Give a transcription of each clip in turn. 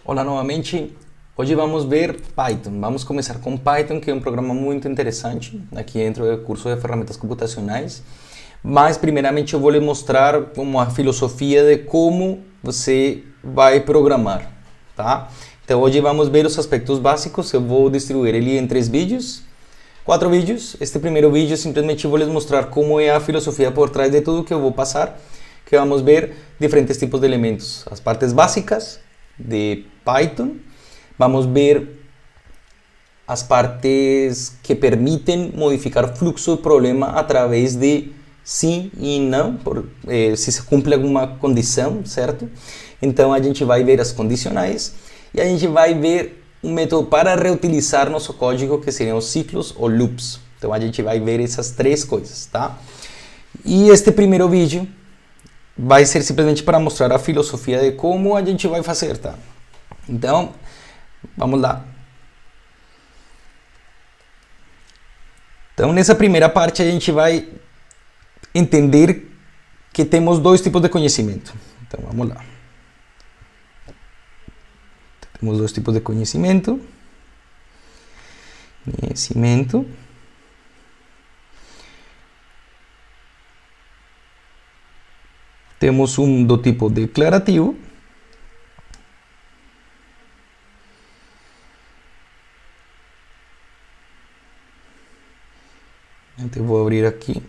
Olá novamente. Hoje vamos ver Python. Vamos começar com Python, que é um programa muito interessante aqui dentro do curso de ferramentas computacionais. Mas primeiramente eu vou lhe mostrar uma filosofia de como você vai programar, tá? Então hoje vamos ver os aspectos básicos. Eu vou distribuir ele em 4 vídeos. Este primeiro vídeo simplesmente vou lhes mostrar como é a filosofia por trás de tudo que eu vou passar, que vamos ver diferentes tipos de elementos, as partes básicas de Python. Vamos ver as partes que permitem modificar fluxo de problema através de sim e não, se se cumpre alguma condição, certo? Então a gente vai ver as condicionais e a gente vai ver um método para reutilizar nosso código, que seriam os ciclos ou loops. Então a gente vai ver essas três coisas, tá? E este primeiro vídeo vai ser simplesmente para mostrar a filosofia de como a gente vai fazer, tá? Então, vamos lá. Então, nessa primeira parte a gente vai entender que temos dois tipos de conhecimento. Então, vamos lá. Temos dois tipos de conhecimento. Temos um do tipo declarativo. Então eu vou abrir aqui.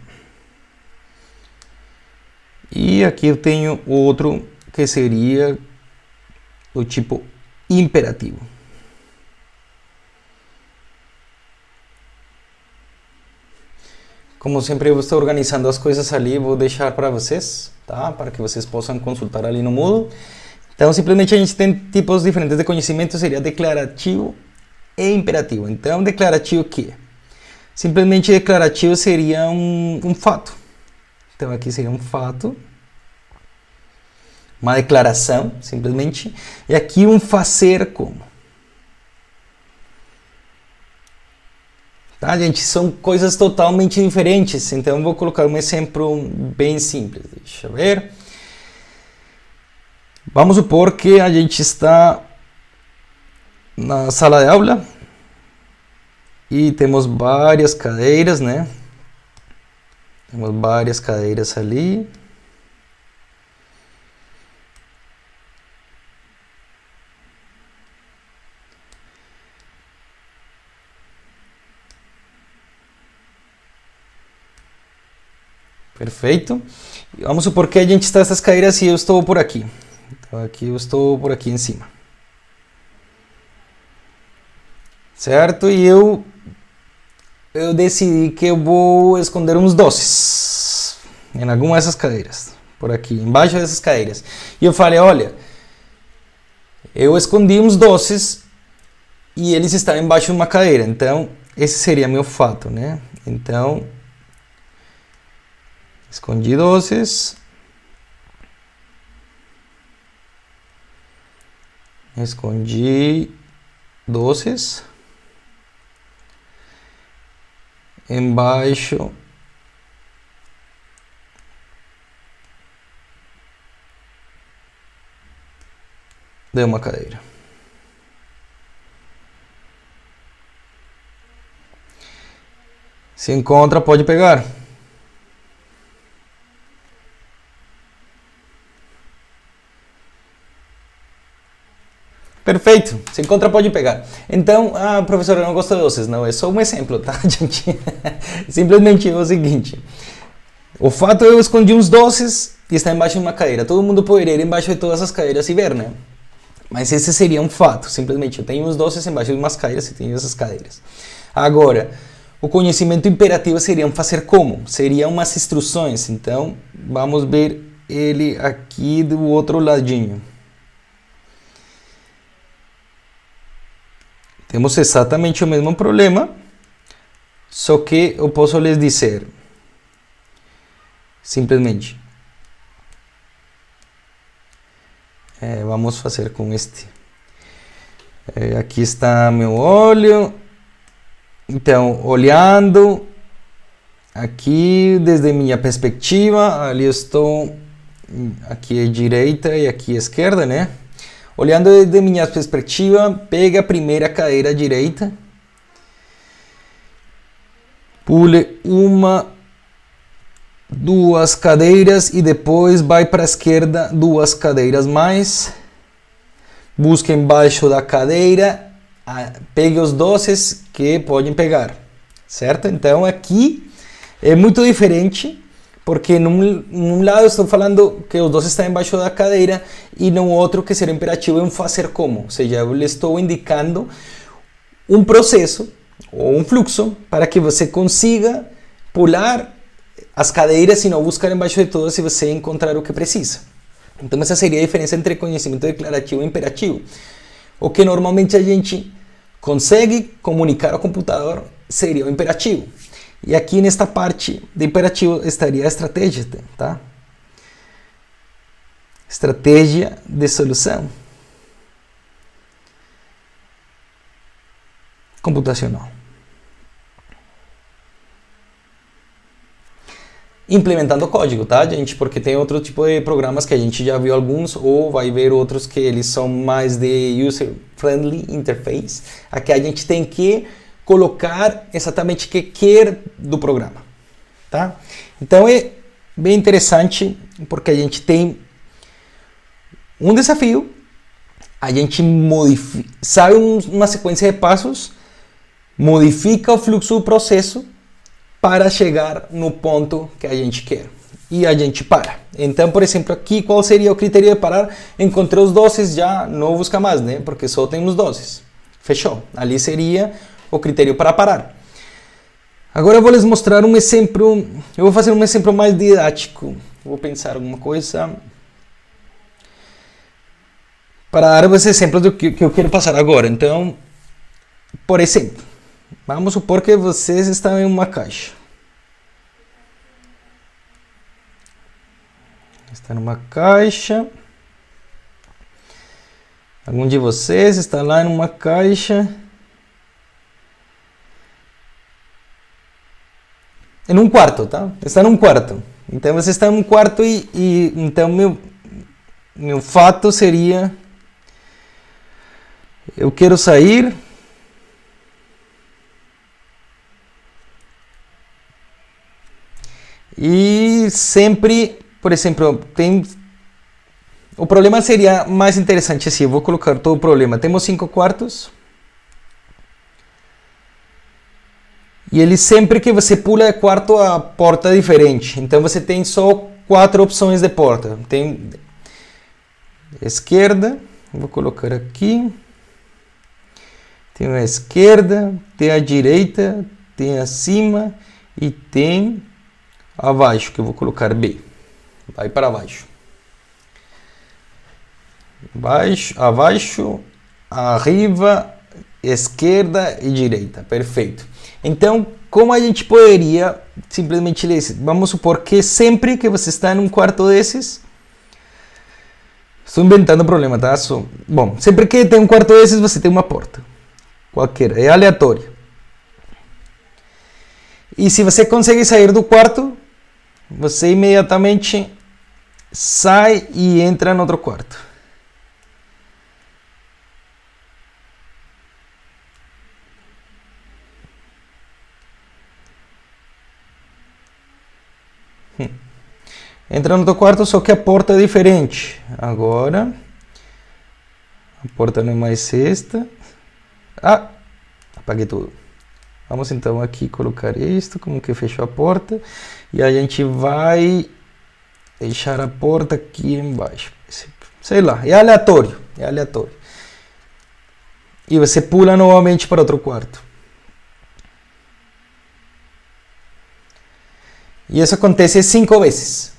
E aqui eu tenho outro que seria do tipo imperativo. Como sempre eu estou organizando as coisas ali, vou deixar para vocês, tá? Para que vocês possam consultar ali no Moodle. Então simplesmente a gente tem tipos diferentes de conhecimento, seria declarativo e imperativo. Então declarativo o quê? Simplesmente declarativo seria um fato. Então aqui seria um fato, uma declaração, simplesmente. E aqui um fazer como. Tá, gente? São coisas totalmente diferentes. Então eu vou colocar um exemplo bem simples. Deixa eu ver. Vamos supor que a gente está na sala de aula e temos várias cadeiras, né? Temos várias cadeiras ali. Perfeito. E vamos supor que a gente está nessas cadeiras e eu estou por aqui. Então aqui eu estou por aqui em cima. Certo? E eu decidi que eu vou esconder uns doces em alguma dessas cadeiras, por aqui, embaixo dessas cadeiras. E eu falei, olha, eu escondi uns doces e eles estão embaixo de uma cadeira. Então, esse seria meu fato, né? Então, escondi doces. Escondi doces embaixo de uma cadeira. Se encontra, pode pegar. Perfeito, se encontra, pode pegar. Então, professor, eu não gosto de doces. Não, é só um exemplo, tá, gente? Simplesmente é o seguinte. O fato é que eu escondi uns doces e está embaixo de uma cadeira. Todo mundo poderia ir embaixo de todas as cadeiras e ver, né? Mas esse seria um fato. Simplesmente, eu tenho uns doces embaixo de umas cadeiras e tenho essas cadeiras. Agora, o conhecimento imperativo seria um fazer como? Seriam umas instruções. Então, vamos ver ele aqui do outro ladinho. Temos exatamente o mesmo problema, só que eu posso lhes dizer, simplesmente, vamos fazer com este. Aqui está meu olho, então, olhando, aqui desde minha perspectiva, ali eu estou, aqui é direita e aqui é esquerda, né? Olhando desde minha perspectiva, pega a primeira cadeira direita, pule uma, duas cadeiras e depois vai para a esquerda 2 cadeiras mais. Busque embaixo da cadeira, pegue os doces que podem pegar, certo? Então aqui é muito diferente, porque num lado estou falando que os doces estão embaixo da cadeira e no outro que será imperativo em fazer como, ou seja, eu lhe estou indicando um processo ou um fluxo para que você consiga pular as cadeiras e não buscar embaixo de todas se você encontrar o que precisa. Então essa seria a diferença entre conhecimento declarativo e imperativo. O que normalmente a gente consegue comunicar ao computador seria o imperativo. E aqui nesta parte do imperativo estaria a estratégia, tá? Estratégia de solução computacional. Implementando código, tá, gente? Porque tem outro tipo de programas que a gente já viu alguns, ou vai ver outros que eles são mais de user-friendly interface. Aqui a gente tem que colocar exatamente o que quer do programa, tá? Então é bem interessante porque a gente tem um desafio, a gente sabe uma sequência de passos, modifica o fluxo do processo para chegar no ponto que a gente quer. E a gente para. Então, por exemplo, aqui, qual seria o critério de parar? Encontrei os doces, já não busca mais, né? Porque só temos doces. Fechou. Ali seria o critério para parar. Agora eu vou lhes mostrar um exemplo. Eu vou fazer um exemplo mais didático. Vou pensar alguma coisa para dar os exemplos do que eu quero passar agora. Então, por exemplo, vamos supor que vocês estão em uma caixa. Está numa caixa. Algum de vocês está lá numa caixa. Em um quarto, tá? Está num quarto. Então você está em um quarto e então meu fato seria: eu quero sair. E sempre, por exemplo, o problema seria mais interessante assim, eu vou colocar todo o problema. Temos 5 quartos. E ele sempre que você pula de quarto, a porta é diferente. Então você tem só 4 opções de porta. Tem esquerda, vou colocar aqui. Tem a esquerda, tem a direita, tem acima e tem abaixo, que eu vou colocar B. Vai para baixo. Abaixo, arriba, esquerda e direita. Perfeito. Então, como a gente poderia simplesmente ler isso? Vamos supor que sempre que você está em um quarto desses, estou inventando um problema, tá? Bom, sempre que tem um quarto desses, você tem uma porta. Qualquer, é aleatório. E se você consegue sair do quarto, você imediatamente sai e entra no outro quarto. Entra no outro quarto, só que a porta é diferente. Agora, a porta não é mais esta. Ah, apaguei tudo. Vamos então aqui colocar isto, como que fechou a porta. E a gente vai deixar a porta aqui embaixo. Sei lá, é aleatório. É aleatório. E você pula novamente para outro quarto. E isso acontece 5 vezes.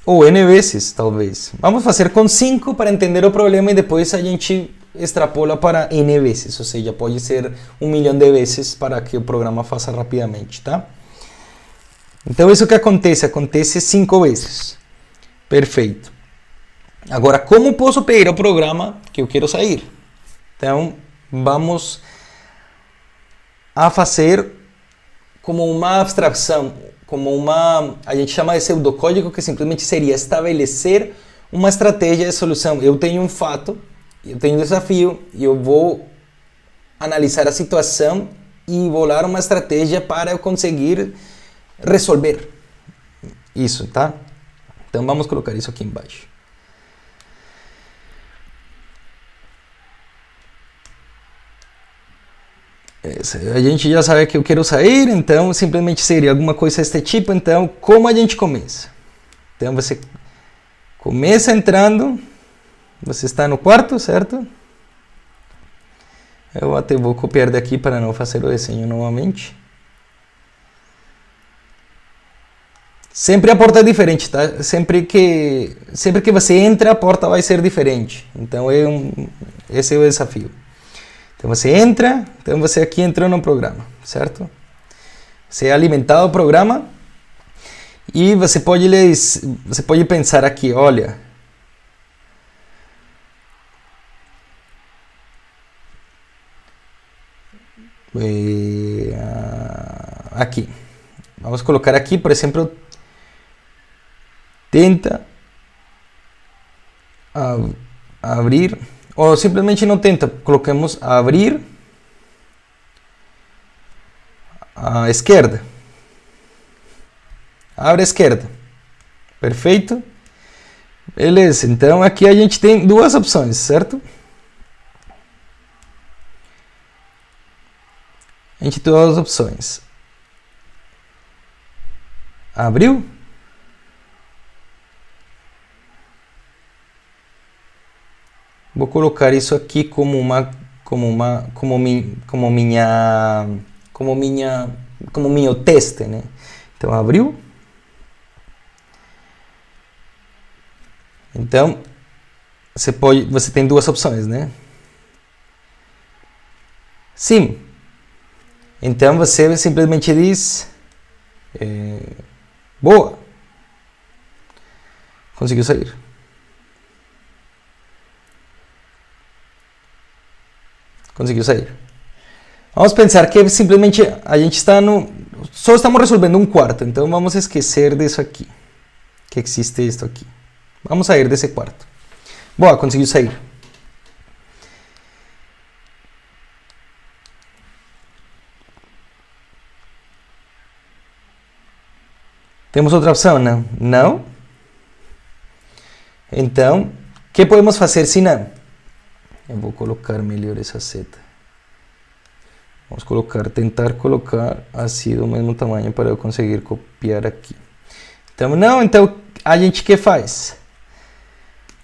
Ou N vezes, talvez. Vamos fazer com 5 para entender o problema e depois a gente extrapola para N vezes. Ou seja, pode ser 1 milhão de vezes para que o programa faça rapidamente, tá? Então, isso que acontece 5 vezes. Perfeito. Agora, como posso pedir ao programa que eu quero sair? Então, vamos a fazer como uma abstração, como a gente chama de pseudocódigo, que simplesmente seria estabelecer uma estratégia de solução. Eu tenho um fato, eu tenho um desafio, e eu vou analisar a situação e bolar uma estratégia para eu conseguir resolver isso, tá? Então vamos colocar isso aqui embaixo. A gente já sabe que eu quero sair, então simplesmente seria alguma coisa desse tipo. Então, como a gente começa? Então você começa entrando, você está no quarto, certo? Eu até vou copiar daqui para não fazer o desenho novamente. Sempre a porta é diferente, tá? Sempre que você entra, a porta vai ser diferente. Então esse é o desafio. Então você entra, então você aqui entrou no programa, certo? Você é alimentado o programa e você pode pensar aqui, olha, aqui, vamos colocar aqui, por exemplo, tenta abrir, ou simplesmente não tenta, colocamos abrir a esquerda. Abre a esquerda. Perfeito? Beleza, então aqui a gente tem duas opções, certo? A gente tem duas opções. Abriu? Vou colocar isso aqui como meu teste, né? Então abriu. Então você tem duas opções, né? Sim. Então você simplesmente diz boa. Conseguiu sair. Conseguiu sair. Vamos pensar que simplesmente a gente está só estamos resolvendo um quarto, então vamos esquecer disso aqui, que existe isto aqui. Vamos sair desse quarto. Boa, conseguiu sair. Temos outra opção? Não. Não? Então, o que podemos fazer se não? Eu vou colocar melhor essa seta. Vamos tentar colocar assim do mesmo tamanho para eu conseguir copiar aqui. Então, não, então a gente que faz?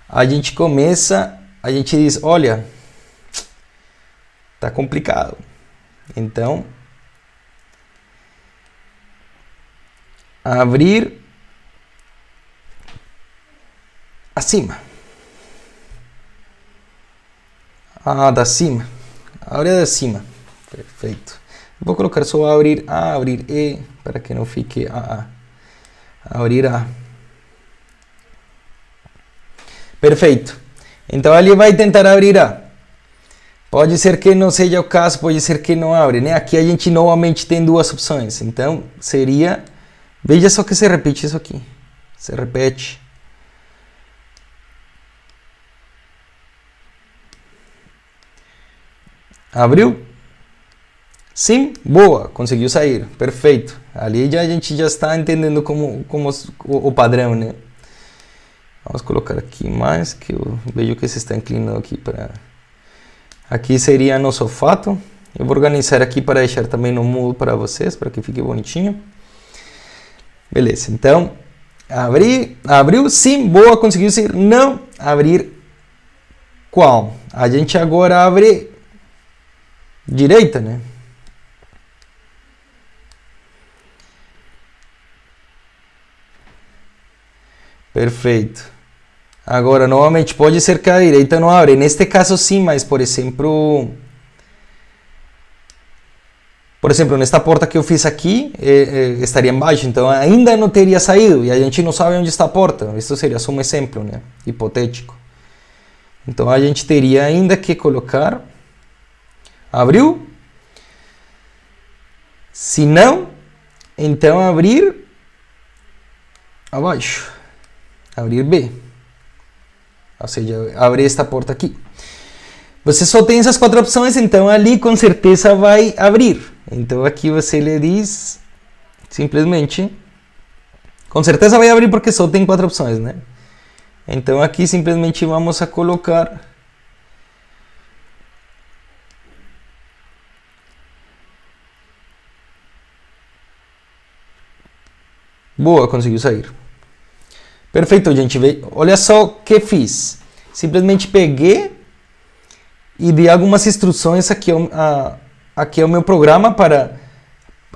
A gente começa, a gente diz, olha, tá complicado. Então, abrir acima. Da cima. Abre da cima. Perfeito. Vou colocar só abrir A, abrir E, para que não fique A. Abrir A. Perfeito. Então ali vai tentar abrir A. Pode ser que não seja o caso, pode ser que não abre, né? Aqui a gente novamente tem duas opções. Então seria... Veja só que se repete isso aqui. Se repete. Abriu? Sim? Boa, conseguiu sair. Perfeito. Ali a gente já está entendendo como o padrão, né? Vamos colocar aqui mais, que eu vejo que se está inclinando aqui para... Aqui seria nosso fato. Eu vou organizar aqui para deixar também no mudo para vocês, para que fique bonitinho. Beleza, então, abriu, sim, boa, conseguiu sair. Não, abrir qual? A gente agora abre direita, né? Perfeito. Agora, novamente, pode ser que a direita não abre. Neste caso, sim, mas, por exemplo, nesta porta que eu fiz aqui, estaria embaixo, então ainda não teria saído, e a gente não sabe onde está a porta. Isso seria só um exemplo, né? Hipotético. Então, a gente teria ainda que colocar... Abriu? Se não, então abrir abaixo, abrir B, ou seja, abrir esta porta aqui. Você só tem essas 4 opções, então ali com certeza vai abrir. Então aqui você lhe diz simplesmente, com certeza vai abrir porque só tem 4 opções, né? Então aqui simplesmente vamos a colocar boa, conseguiu sair. Perfeito, gente. Olha só o que fiz. Simplesmente peguei e dei algumas instruções aqui aqui é o meu programa para,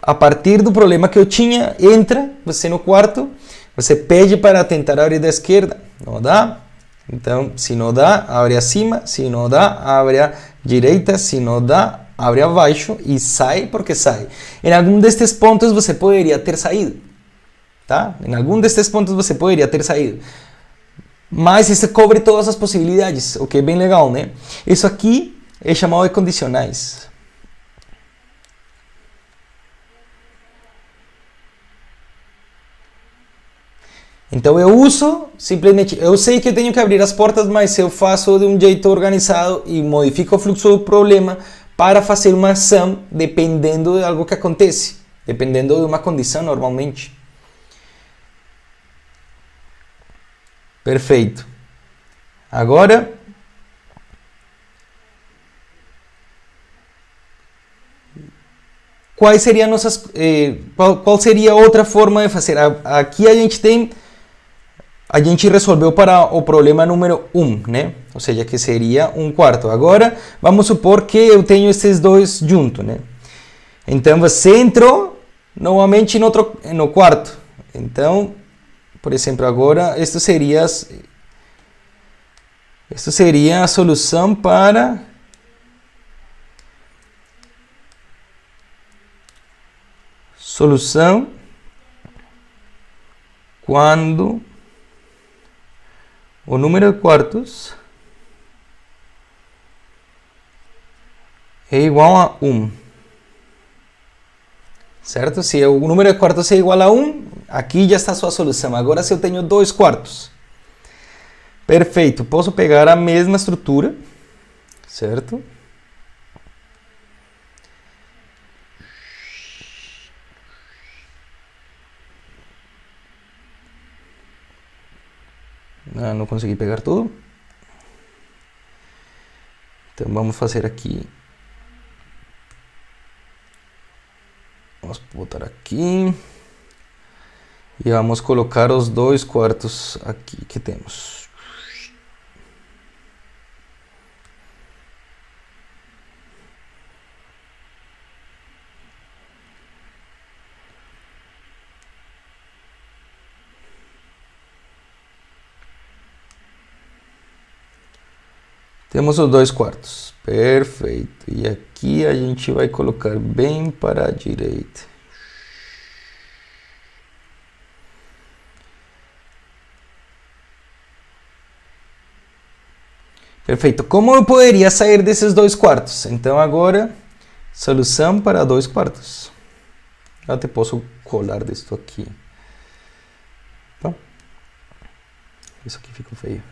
a partir do problema que eu tinha, entra você no quarto, você pede para tentar abrir da esquerda, não dá. Então, se não dá, abre acima, se não dá, abre a direita, se não dá, abre abaixo e sai porque sai. Em algum destes pontos você poderia ter saído, tá? Em algum destes pontos você poderia ter saído. Mas isso cobre todas as possibilidades, o que é bem legal, né? Isso aqui é chamado de condicionais. Então eu uso, simplesmente, eu sei que eu tenho que abrir as portas, mas eu faço de um jeito organizado e modifico o fluxo do problema para fazer uma ação dependendo de algo que acontece, dependendo de uma condição normalmente. Perfeito. Agora, quais seriam nossas, qual seria outra forma de fazer? Aqui a gente resolveu para o problema número 1, né? Ou seja, que seria um quarto. Agora, vamos supor que eu tenho esses dois juntos, né? Então, você entrou novamente no quarto. Então, por exemplo, agora, isto seria a solução para quando o número de quartos é igual a 1. Certo? Se o número de quartos é igual a 1, aqui já está a sua solução. Agora, se eu tenho 2 quartos, perfeito, posso pegar a mesma estrutura, certo? Não consegui pegar tudo. Então vamos fazer aqui. Vamos botar aqui. E vamos colocar os 2 quartos aqui que temos. Temos os 2 quartos. Perfeito. E aqui a gente vai colocar bem para a direita. Perfeito. Como eu poderia sair desses 2 quartos? Então agora, solução para 2 quartos. Eu até posso colar disso aqui. Então, isso aqui ficou feio.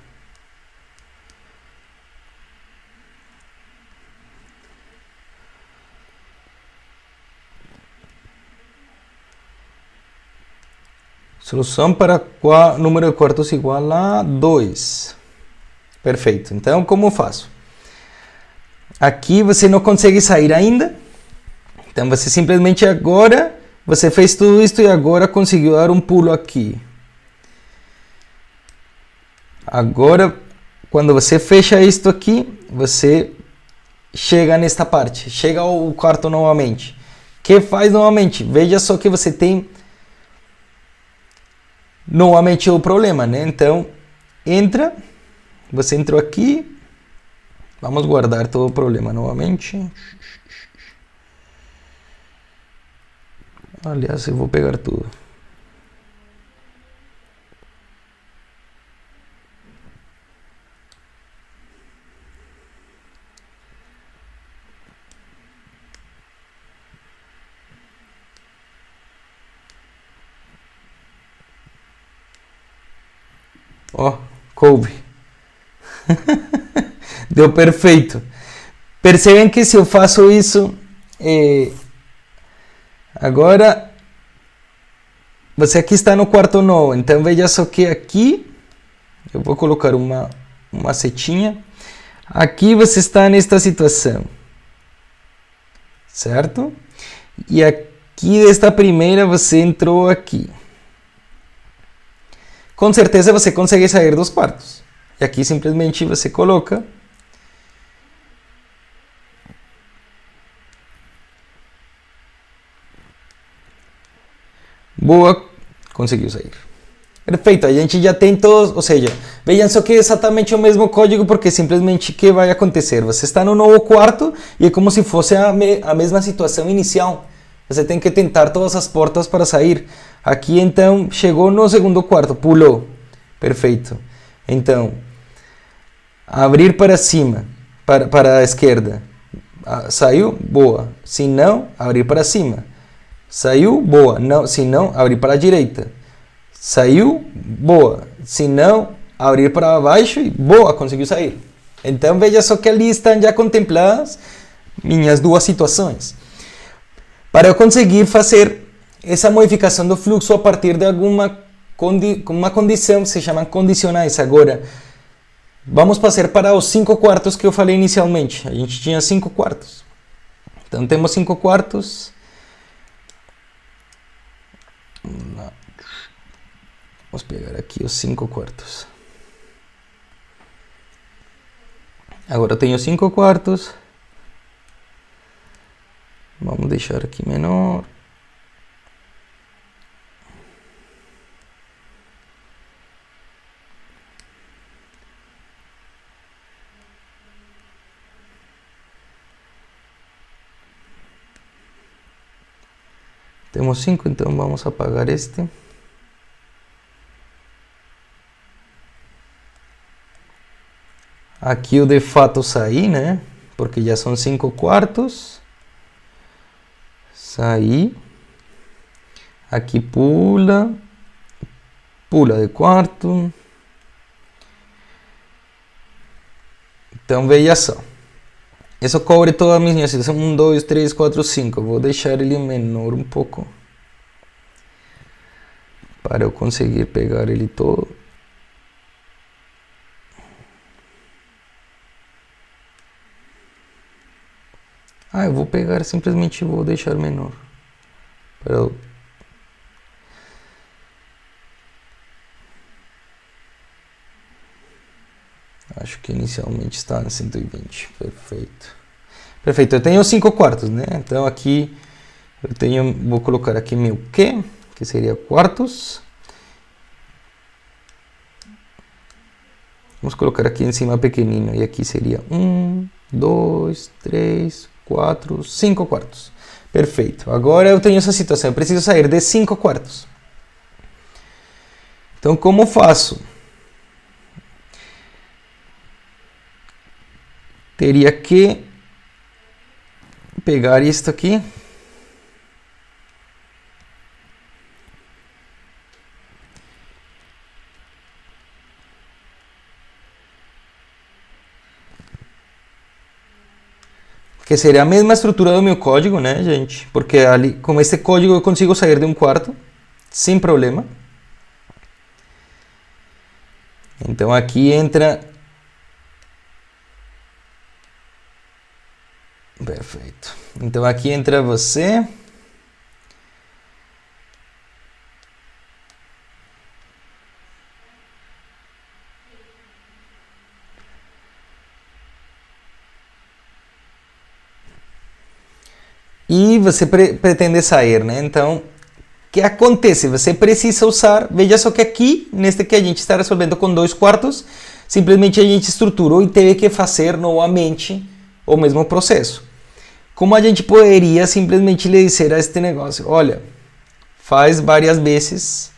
Solução para número de quartos igual a 2. Perfeito. Então, como eu faço? Aqui você não consegue sair ainda. Então, você simplesmente agora, você fez tudo isso e agora conseguiu dar um pulo aqui. Agora, quando você fecha isto aqui, você chega nesta parte. Chega ao quarto novamente. O que faz novamente? Veja só que você tem novamente o problema, né? Então, entra, você entrou aqui, vamos guardar todo o problema novamente. Aliás, eu vou pegar tudo. Ó, coube. Deu perfeito. Percebem que se eu faço isso, agora você aqui está no quarto novo, então veja só que aqui eu vou colocar uma setinha. Aqui você está nesta situação, certo? E aqui desta primeira você entrou aqui. Com certeza você consegue sair dos quartos. E aqui simplesmente você coloca. Boa, conseguiu sair. Perfeito, a gente já tem todos, ou seja, vejam só que é exatamente o mesmo código, porque simplesmente o que vai acontecer? Você está no novo quarto e é como se fosse a mesma situação inicial. Você tem que tentar todas as portas para sair. Aqui então, chegou no segundo quarto, pulou. Perfeito. Então, abrir para cima, para a esquerda. Saiu? Boa. Se não, abrir para cima. Saiu? Boa. Não, se não, abrir para a direita. Saiu? Boa. Se não, abrir para baixo e boa, conseguiu sair. Então veja só que ali estão já contempladas minhas duas situações. Para eu conseguir fazer essa modificação do fluxo a partir de uma condição que se chama condicionais. Agora, vamos passar para os 5 quartos que eu falei inicialmente. A gente tinha 5 quartos. Então temos 5 quartos. Vamos pegar aqui os 5 quartos. Agora eu tenho 5 quartos. Vamos deixar aqui menor. Temos 5, então vamos apagar este. Aqui eu de fato saí, né? Porque já são 5 quartos. Saí. Aqui pula. Pula de quarto. Então veja só. Isso cobre todas as minhas situações. 1, 2, 3, 4, 5. Vou deixar ele menor um pouco. Para eu conseguir pegar ele todo. Eu vou pegar, simplesmente vou deixar menor. Para eu... Acho que inicialmente está em 120. Perfeito. Perfeito, eu tenho 5 quartos, né? Então aqui eu tenho, vou colocar aqui meu Q, que seria quartos. Vamos colocar aqui em cima pequenino, e aqui seria 1, 2, 3, 4, 5 quartos. Perfeito. Agora eu tenho essa situação, eu preciso sair de 5 quartos. Então como faço? Teria que pegar isto aqui. Que seria a mesma estrutura do meu código, né, gente? Porque ali, com esse código eu consigo sair de um quarto sem problema. Então aqui entra... Perfeito. Então aqui entra você. E você pretende sair, né? Então, o que acontece? Você precisa usar, veja só que aqui, neste que a gente está resolvendo com 2 quartos, simplesmente a gente estruturou e teve que fazer novamente o mesmo processo. Como a gente poderia simplesmente lhe dizer a este negócio, olha, faz várias vezes.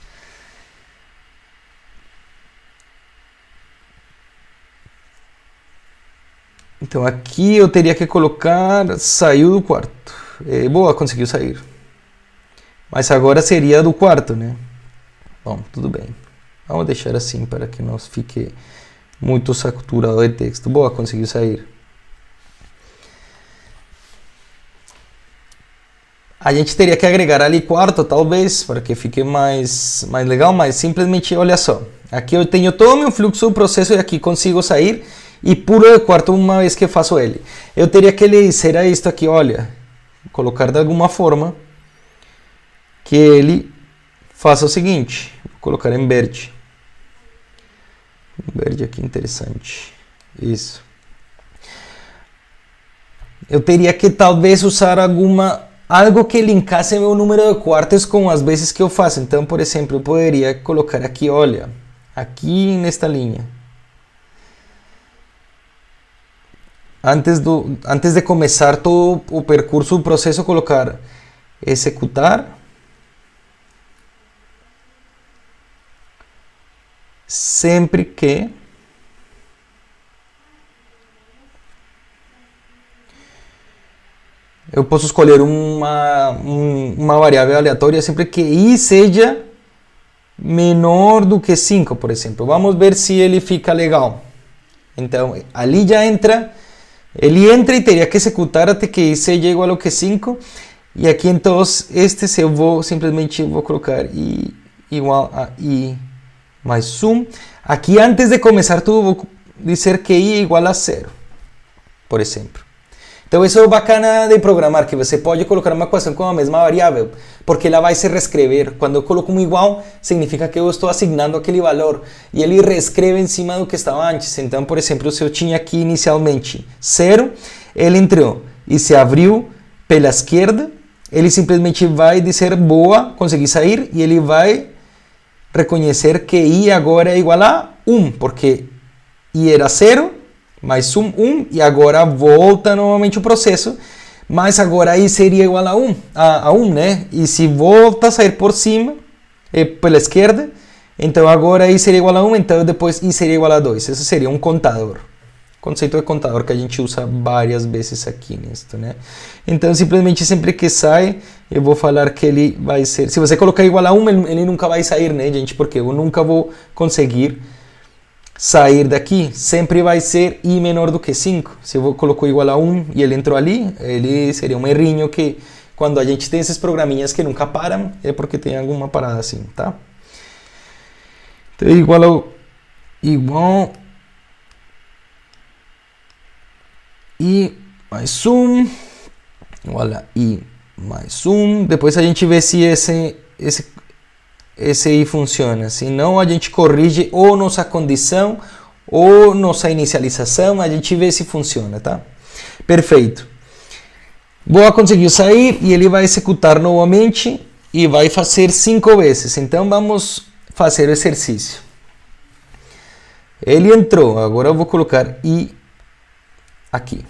Então aqui eu teria que colocar, saiu do quarto. Boa, conseguiu sair. Mas agora seria do quarto, né? Bom, tudo bem. Vamos deixar assim para que não fique muito saturado de texto. Boa, conseguiu sair. A gente teria que agregar ali quarto, talvez, para que fique mais legal, mas simplesmente, olha só. Aqui eu tenho todo o meu fluxo do processo e aqui consigo sair e pulo de quarto uma vez que faço ele. Eu teria que dizer a isto aqui, olha, colocar de alguma forma que ele faça o seguinte. Vou colocar em verde. Verde aqui, interessante. Isso. Eu teria que talvez usar algo que linkasse meu número de quartos com as vezes que eu faço. Então, por exemplo, eu poderia colocar aqui, olha, aqui nesta linha. Antes de começar todo o percurso do processo, colocar executar. Sempre que eu posso escolher uma variável aleatória sempre que i seja menor do que 5, por exemplo. Vamos ver se ele fica legal. Então, ali já entra, ele entra e teria que executar até que i seja igual a que 5. E aqui, então, eu simplesmente vou colocar i igual a i mais 1. Aqui, antes de começar tudo, vou dizer que i é igual a 0, por exemplo. Então, isso é bacana de programar, que você pode colocar uma equação com a mesma variável, porque ela vai se reescrever. Quando eu coloco um igual, significa que eu estou assignando aquele valor, e ele reescreve em cima do que estava antes. Então, por exemplo, se eu tinha aqui inicialmente 0, ele entrou e se abriu pela esquerda, ele simplesmente vai dizer boa, consegui sair, e ele vai reconhecer que i agora é igual a 1, porque i era 0, mais 1, e agora volta novamente o processo, mas agora i seria igual a 1, né? E se volta a sair por cima, pela esquerda, então agora i seria igual a 1, então depois i seria igual a 2. Isso seria um contador. Conceito de contador que a gente usa várias vezes aqui nisto, né? Então, simplesmente sempre que sai, eu vou falar que ele vai ser... Se você colocar igual a 1, ele nunca vai sair, né, gente? Porque eu nunca vou conseguir sair daqui. Sempre vai ser i menor do que 5. Se eu coloco igual a 1 e ele entrou ali, ele seria um errinho que, quando a gente tem esses programinhas que nunca param, é porque tem alguma parada assim, tá? Então, igual i mais 1, igual a i mais 1. Depois a gente vê se esse i funciona. Se não, a gente corrige ou nossa condição ou nossa inicialização. A gente vê se funciona, tá? Perfeito. Boa, conseguiu sair e ele vai executar novamente e vai fazer 5 vezes. Então vamos fazer o exercício. Ele entrou. Agora eu vou colocar i aqui.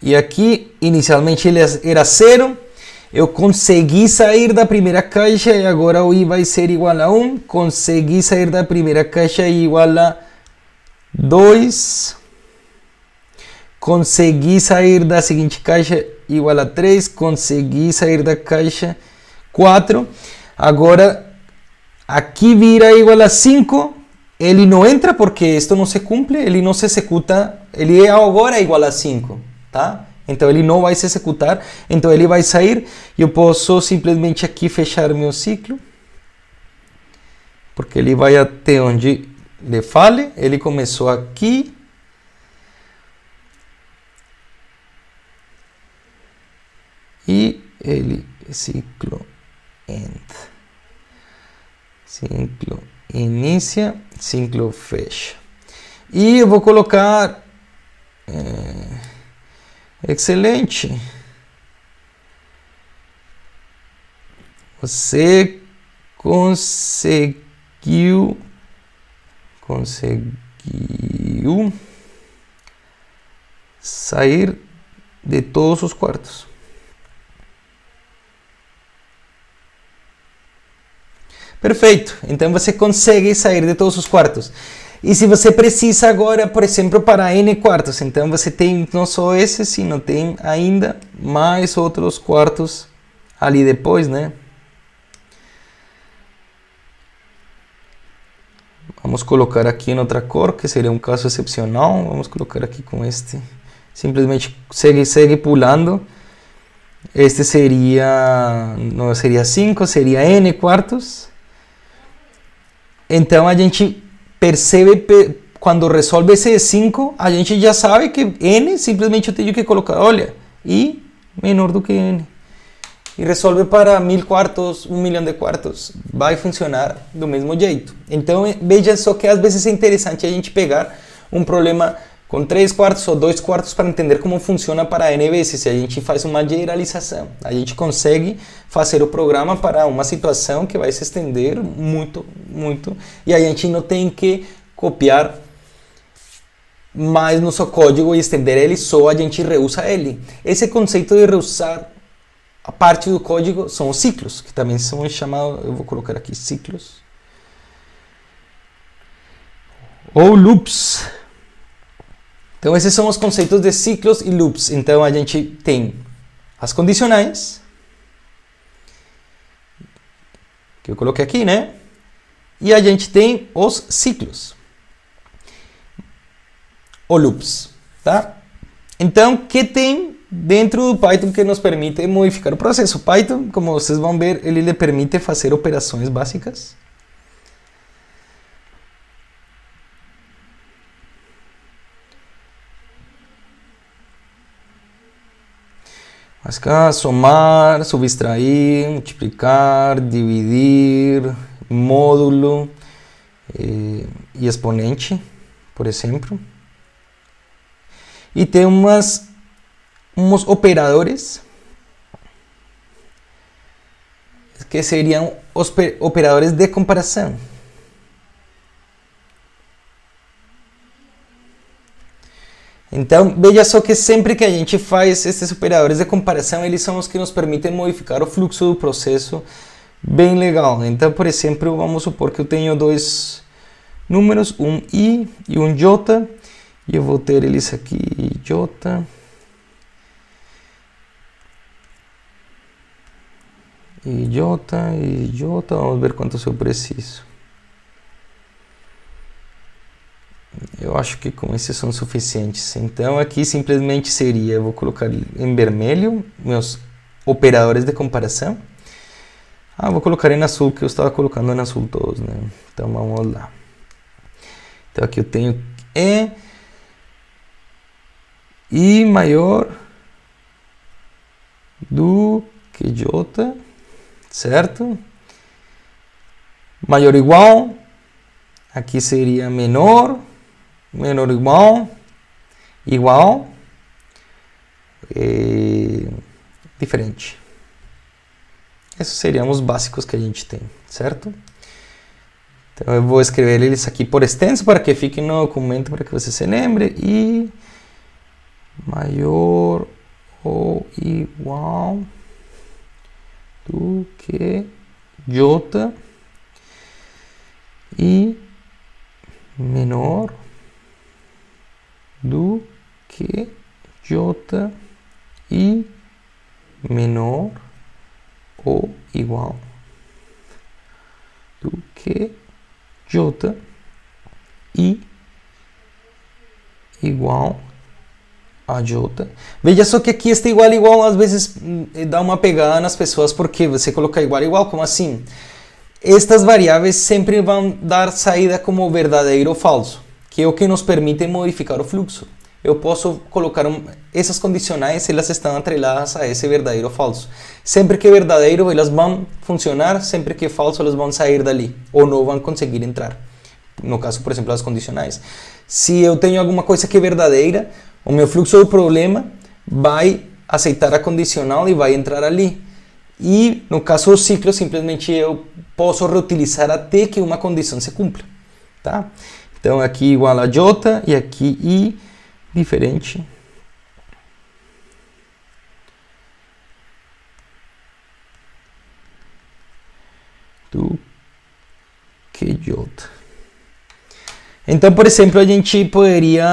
E aqui, inicialmente ele era 0. Eu consegui sair da primeira caixa e agora o i vai ser igual a 1. Consegui sair da primeira caixa igual a 2. Consegui sair da seguinte caixa igual a 3. Consegui sair da caixa 4. Agora aqui vira igual a 5, ele não entra porque isto não se cumpre, ele não se executa, ele é agora igual a 5, tá? Então ele não vai se executar, então ele vai sair, e eu posso simplesmente aqui fechar meu ciclo, porque ele vai até onde lhe fale, ele começou aqui, e ele, ciclo end. Ciclo inicia, ciclo fecha. E eu vou colocar... excelente. Você conseguiu sair de todos os quartos. Perfeito, então você consegue sair de todos os quartos. E se você precisa agora, por exemplo, para N quartos, então você tem não só esse, sino tem ainda mais outros quartos ali depois, né? Vamos colocar aqui em outra cor, que seria um caso excepcional. Vamos colocar aqui com este. Simplesmente segue pulando. Este seria, não seria 5, seria n quartos. Então a gente percebe, quando resolve esse 5, a gente já sabe que n, simplesmente eu tenho que colocar, olha, i menor do que n. E resolve para 1000 quartos, 1 milhão de quartos. Vai funcionar do mesmo jeito. Então veja só que às vezes é interessante a gente pegar um problema com 3 quartos ou 2 quartos para entender como funciona para n vezes. Se a gente faz uma generalização, a gente consegue fazer o programa para uma situação que vai se estender muito, muito. E a gente não tem que copiar mais nosso código e estender ele, só a gente reusa ele. Esse conceito de reusar a parte do código são os ciclos, que também são chamados, eu vou colocar aqui ciclos, ou loops. Então esses são os conceitos de ciclos e loops. Então a gente tem as condicionais, que eu coloquei aqui, né? E a gente tem os ciclos, ou loops, tá? Então, o que tem dentro do Python que nos permite modificar o processo? Python, como vocês vão ver, ele lhe permite fazer operações básicas. Somar, subtrair, multiplicar, dividir, módulo e exponente, por exemplo. E tem uns operadores que seriam os operadores de comparação. Então, veja só que sempre que a gente faz esses operadores de comparação, eles são os que nos permitem modificar o fluxo do processo bem legal. Então, por exemplo, vamos supor que eu tenho dois números, um i e um j, e eu vou ter eles aqui, j, e j, vamos ver quantos eu preciso. Eu acho que com esses são suficientes. Então aqui simplesmente seria, eu vou colocar em vermelho meus operadores de comparação. Vou colocar em azul, que eu estava colocando em azul todos, né? Então vamos lá. Então aqui eu tenho i maior do que j, certo? Maior ou igual, aqui seria menor ou igual, diferente. Esses seriam os básicos que a gente tem, certo? Então eu vou escrever eles aqui por extenso para que fique no documento, para que você se lembre. E maior ou igual do que j e menor do que j e menor ou igual do que j e igual a j. Veja só que aqui este igual às vezes dá uma pegada nas pessoas, porque você coloca igual, como assim? Estas variáveis sempre vão dar saída como verdadeiro ou falso, que é o que nos permite modificar o fluxo. Eu posso colocar essas condicionais, elas estão atreladas a esse verdadeiro ou falso. Sempre que é verdadeiro, elas vão funcionar, sempre que é falso, elas vão sair dali, ou não vão conseguir entrar. No caso, por exemplo, das condicionais. Se eu tenho alguma coisa que é verdadeira, o meu fluxo do problema vai aceitar a condicional e vai entrar ali. E no caso do ciclo, simplesmente eu posso reutilizar até que uma condição se cumpra, tá? Então aqui igual a j e aqui i diferente do que j. Então, por exemplo, a gente poderia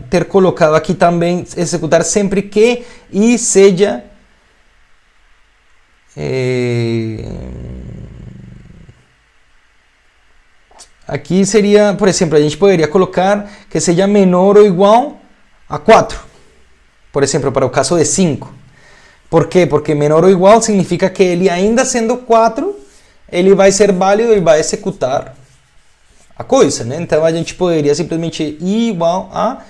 ter colocado aqui também executar sempre que i seja Aqui seria, por exemplo, a gente poderia colocar que seja menor ou igual a 4. Por exemplo, para o caso de 5. Por quê? Porque menor ou igual significa que ele, ainda sendo 4, ele vai ser válido e vai executar a coisa, né? Então a gente poderia simplesmente i igual a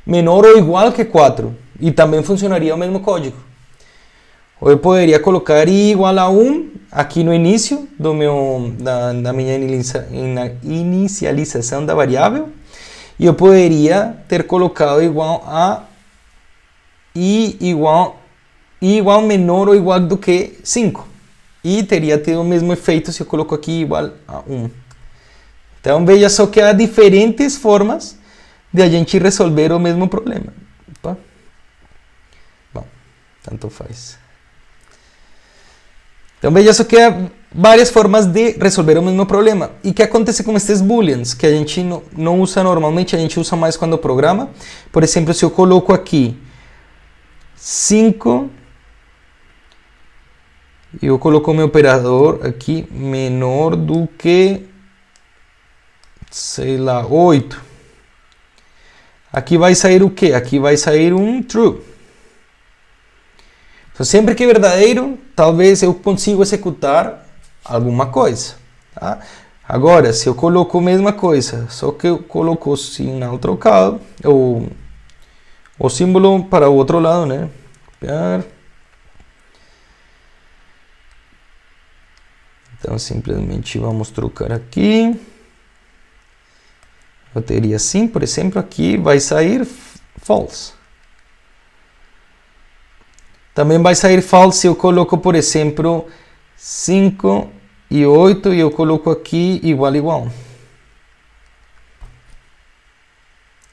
menor ou igual que 4. E também funcionaria o mesmo código. Ou eu poderia colocar i igual a 1 aqui no início da minha inicialização da variável. E eu poderia ter colocado igual a i igual menor ou igual do que 5. E teria tido o mesmo efeito se eu coloco aqui igual a 1. Então veja só que há diferentes formas de a gente resolver o mesmo problema. Opa. Bom, tanto faz. Então veja só que há várias formas de resolver o mesmo problema. E o que acontece com estes booleans? Que a gente não usa normalmente, a gente usa mais quando programa. Por exemplo, se eu coloco aqui 5, e eu coloco meu operador aqui menor do que, sei lá, 8. Aqui vai sair o quê? Aqui vai sair um true. Então, sempre que é verdadeiro, talvez eu consiga executar alguma coisa. Tá? Agora, se eu coloco a mesma coisa, só que eu coloco o sinal trocado, ou o símbolo para o outro lado, né? Copiar. Então, simplesmente vamos trocar aqui. Eu teria assim, por exemplo, aqui vai sair false. Também vai sair false se eu coloco, por exemplo, 5 e 8 e eu coloco aqui igual.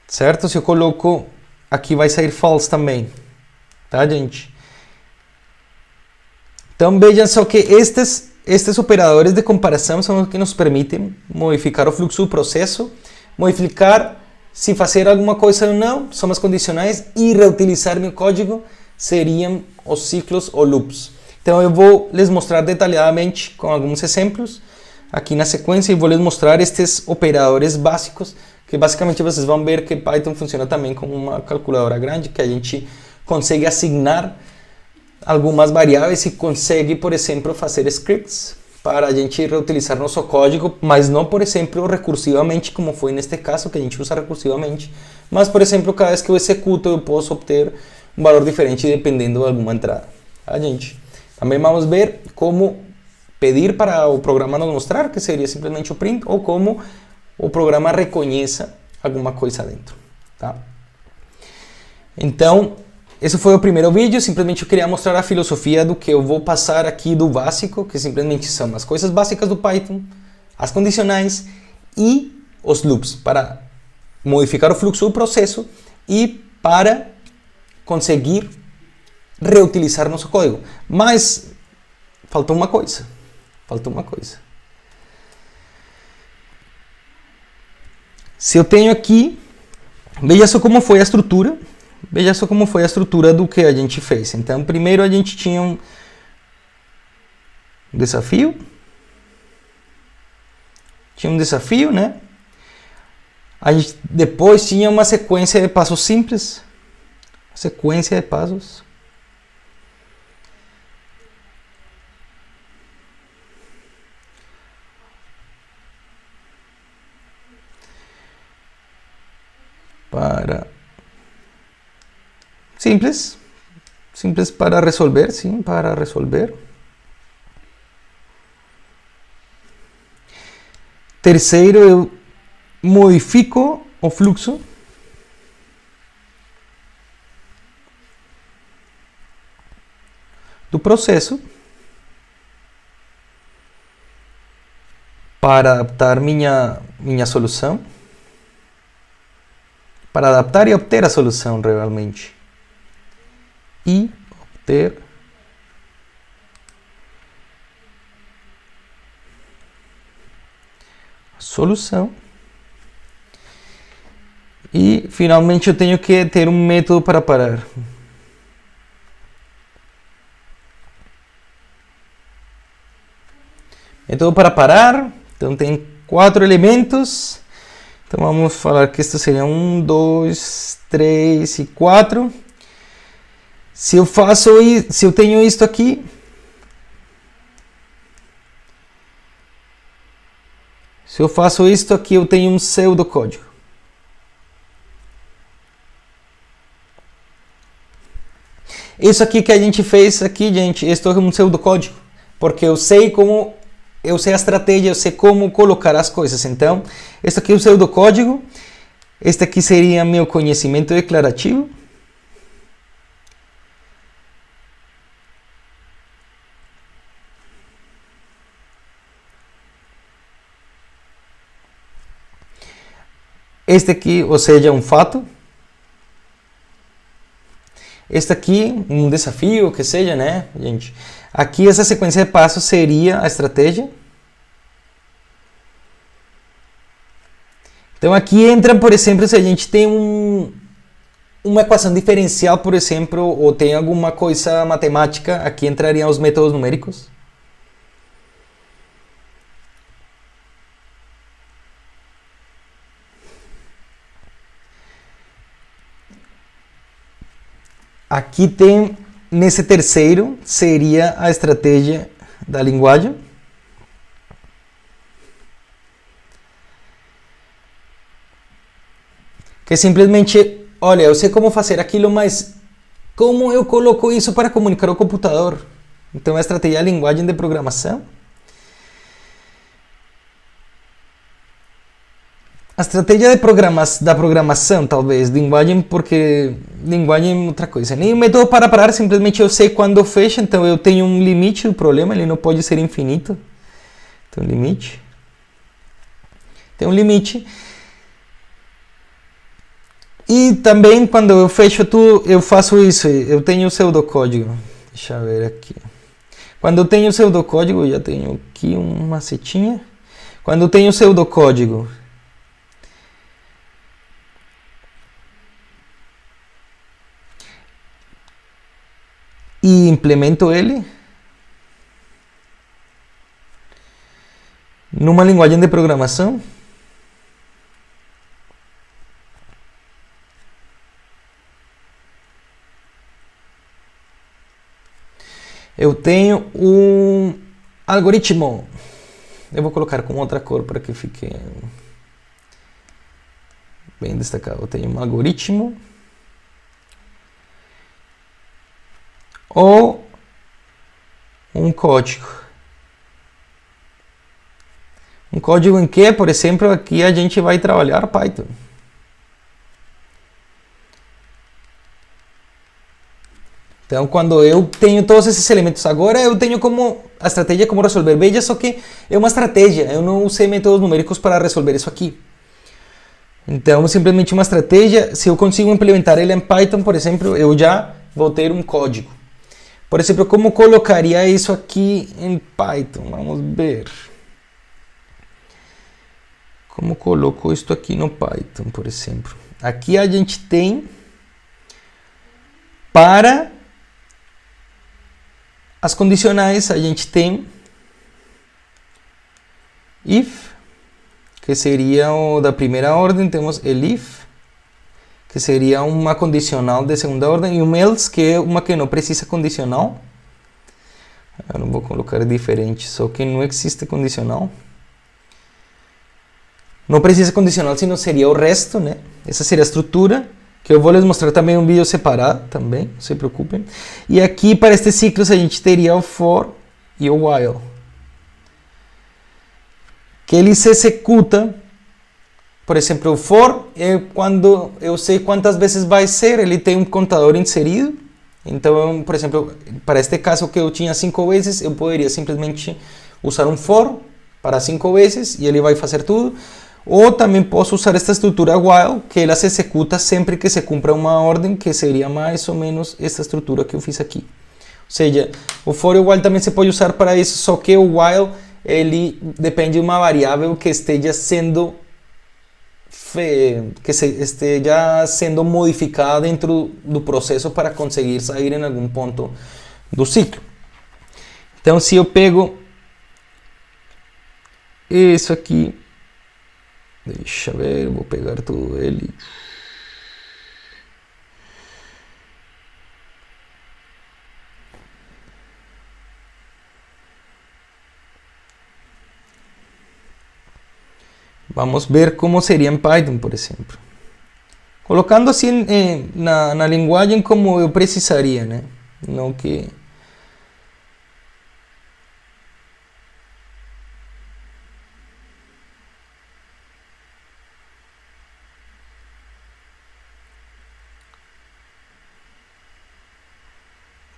Certo? Se eu coloco aqui vai sair false também. Tá, gente? Então vejam só que estes operadores de comparação são os que nos permitem modificar o fluxo do processo, modificar se fazer alguma coisa ou não, são as condicionais, e reutilizar meu código seriam os ciclos ou loops. Então eu vou lhes mostrar detalhadamente com alguns exemplos aqui na sequência e vou lhes mostrar estes operadores básicos, que basicamente vocês vão ver que Python funciona também como uma calculadora grande, que a gente consegue assignar algumas variáveis e consegue, por exemplo, fazer scripts para a gente reutilizar nosso código, mas não, por exemplo, recursivamente, como foi neste caso, que a gente usa recursivamente, mas, por exemplo, cada vez que eu executo, eu posso obter um valor diferente dependendo de alguma entrada. Tá, gente? Também vamos ver como pedir para o programa nos mostrar, que seria simplesmente o print, ou como o programa reconheça alguma coisa dentro. Tá? Então, esse foi o primeiro vídeo. Simplesmente eu queria mostrar a filosofia do que eu vou passar aqui do básico, que simplesmente são as coisas básicas do Python, as condicionais e os loops, para modificar o fluxo do processo e para conseguir reutilizar nosso código. Mas faltou uma coisa. Se eu tenho aqui, veja só como foi a estrutura. Veja só como foi a estrutura do que a gente fez. Então, primeiro a gente tinha um desafio. Né? A gente depois tinha uma sequência de passos simples. Sequência de passos. Simples para resolver, sim, para resolver. Terceiro, eu modifico o fluxo. Do processo para adaptar minha solução. Para adaptar e obter a solução realmente. E obter a solução. E finalmente eu tenho que ter um método para parar. Método para parar, então tem 4 elementos. Então vamos falar que esto seria 1, 2, 3 e 4. Se eu tenho isto aqui, se eu faço isto aqui, eu tenho um pseudocódigo. Isso aqui que a gente fez aqui, gente, isto é um pseudocódigo, porque eu sei a estratégia, eu sei como colocar as coisas. Então, este aqui é o pseudocódigo, este aqui seria meu conhecimento declarativo. Este aqui, ou seja, um fato. Este aqui, um desafio, que seja, né, gente? Aqui essa sequência de passos seria a estratégia. Então aqui entra, por exemplo, se a gente tem uma equação diferencial, por exemplo, ou tem alguma coisa matemática, aqui entrariam os métodos numéricos. Aqui tem, nesse terceiro, seria a estratégia da linguagem. Que simplesmente, olha, eu sei como fazer aquilo, mas como eu coloco isso para comunicar ao computador? Então a estratégia da linguagem de programação. A estratégia da programação, talvez, linguagem, porque linguagem é outra coisa. Nem o método para parar, simplesmente eu sei quando fecha, então eu tenho um limite do problema, ele não pode ser infinito. Tem um limite. Tem um limite. E também quando eu fecho tudo, eu faço isso, eu tenho o pseudocódigo. Deixa eu ver aqui. Quando eu tenho o pseudocódigo, já tenho aqui uma setinha. Quando eu tenho o pseudocódigo, e implemento ele numa linguagem de programação, eu tenho um algoritmo. Eu vou colocar com outra cor para que fique bem destacado. Eu tenho um algoritmo ou um código. Um código em que, por exemplo, aqui a gente vai trabalhar Python. Então, quando eu tenho todos esses elementos agora, eu tenho como a estratégia como resolver. Veja só que é uma estratégia, eu não usei métodos numéricos para resolver isso aqui. Então, simplesmente uma estratégia, se eu consigo implementar ele em Python, por exemplo, eu já vou ter um código. Por exemplo, como colocaria isso aqui em Python? Vamos ver. Como coloco isto aqui no Python, por exemplo? Aqui a gente tem para as condicionais, a gente tem if, que seria o da primeira ordem, temos elif, que seria uma condicional de segunda ordem, e um else, que é uma que não precisa condicional. Eu não vou colocar diferente, só que não existe condicional. Não precisa condicional, senão seria o resto, né? Essa seria a estrutura, que eu vou lhes mostrar também um vídeo separado, também, não se preocupem. E aqui, para estes ciclos, a gente teria o for e o while. Que ele se executa, por exemplo, o for é quando eu sei quantas vezes vai ser, ele tem um contador inserido. Então, por exemplo, para este caso que eu tinha 5 vezes, eu poderia simplesmente usar um for para 5 vezes e ele vai fazer tudo. Ou também posso usar esta estrutura while, que ela se executa sempre que se cumpra uma ordem, que seria mais ou menos esta estrutura que eu fiz aqui. Ou seja, o for e o while também se pode usar para isso, só que o while ele depende de uma variável que esteja sendo modificada dentro do processo para conseguir sair em algum ponto do ciclo. Então, se eu pego Isso aqui, deixa eu ver, vou pegar todo ele. Vamos ver como seria em Python, por exemplo. Colocando assim na linguagem como eu precisaria, né? Não que...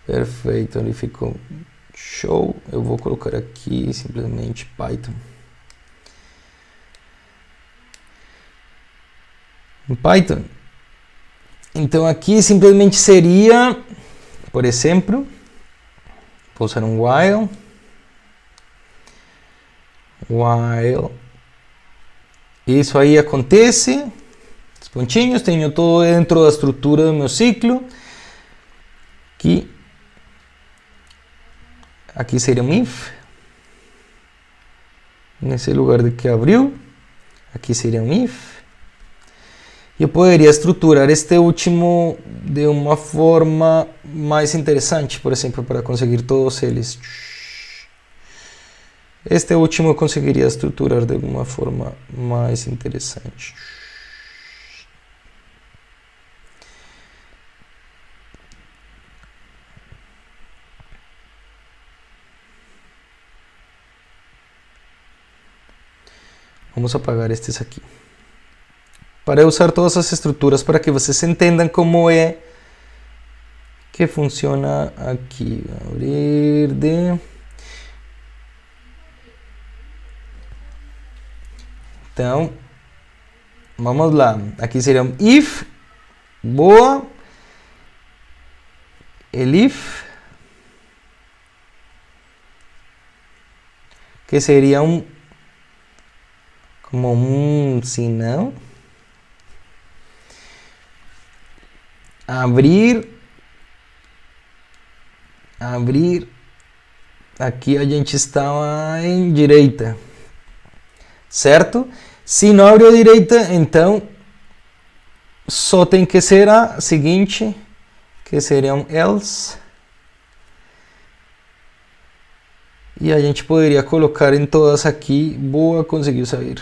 Perfeito, ele ficou show. Eu vou colocar aqui simplesmente Python. Em Python. Então aqui simplesmente seria, por exemplo, vou usar um while. Isso aí acontece. Os pontinhos, tenho todo dentro da estrutura do meu ciclo. Aqui seria um if. Nesse lugar de que abriu, aqui seria um if. Eu poderia estruturar este último de uma forma mais interessante, por exemplo, para conseguir todos eles. Este último eu conseguiria estruturar de uma forma mais interessante. Vamos apagar estes aqui. Para usar todas as estruturas para que vocês entendam como é que funciona aqui. Abrir de... Então, vamos lá. Aqui seria um if. Boa. El if. Que seria um... como um sinão. Abrir. Aqui a gente está em direita, certo? Se não abriu a direita, então só tem que ser a seguinte, que seria um else. E a gente poderia colocar em todas aqui. Boa, conseguiu sair.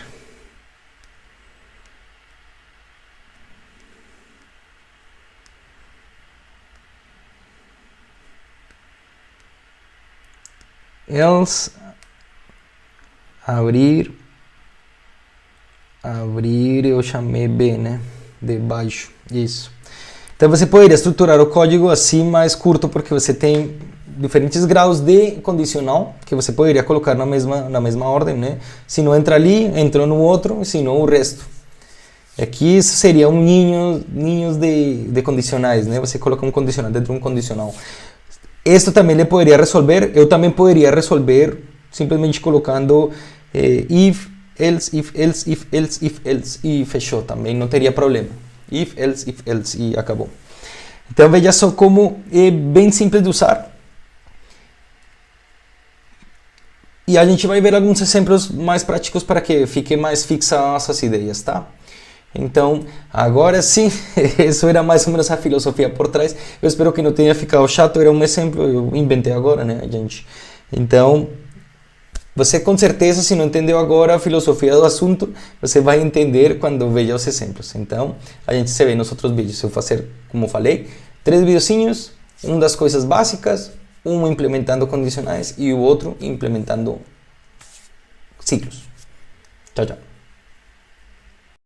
Else, abrir, eu chamei B, né, de baixo, isso. Então você poderia estruturar o código assim mais curto, porque você tem diferentes graus de condicional, que você poderia colocar na mesma ordem, né, se não entra ali, entrou no outro, se não o resto. Aqui isso seria um ninhos de condicionais, né, você coloca um condicional dentro de um condicional. Esto também ele poderia resolver, eu também poderia resolver simplesmente colocando if, else, if, else, if, else, if, else, e fechou também, não teria problema. If, else, e acabou. Então veja só como é bem simples de usar. E a gente vai ver alguns exemplos mais práticos para que fiquem mais fixas essas ideias, tá? Então, agora sim, isso era mais ou menos a filosofia por trás. Eu espero que não tenha ficado chato, era um exemplo, eu inventei agora, né, gente? Então, você com certeza, se não entendeu agora a filosofia do assunto, você vai entender quando veja os exemplos. Então, a gente se vê nos outros vídeos. Eu vou fazer, como falei, 3 videozinhos, um das coisas básicas, um implementando condicionais e o outro implementando ciclos. Tchau, tchau.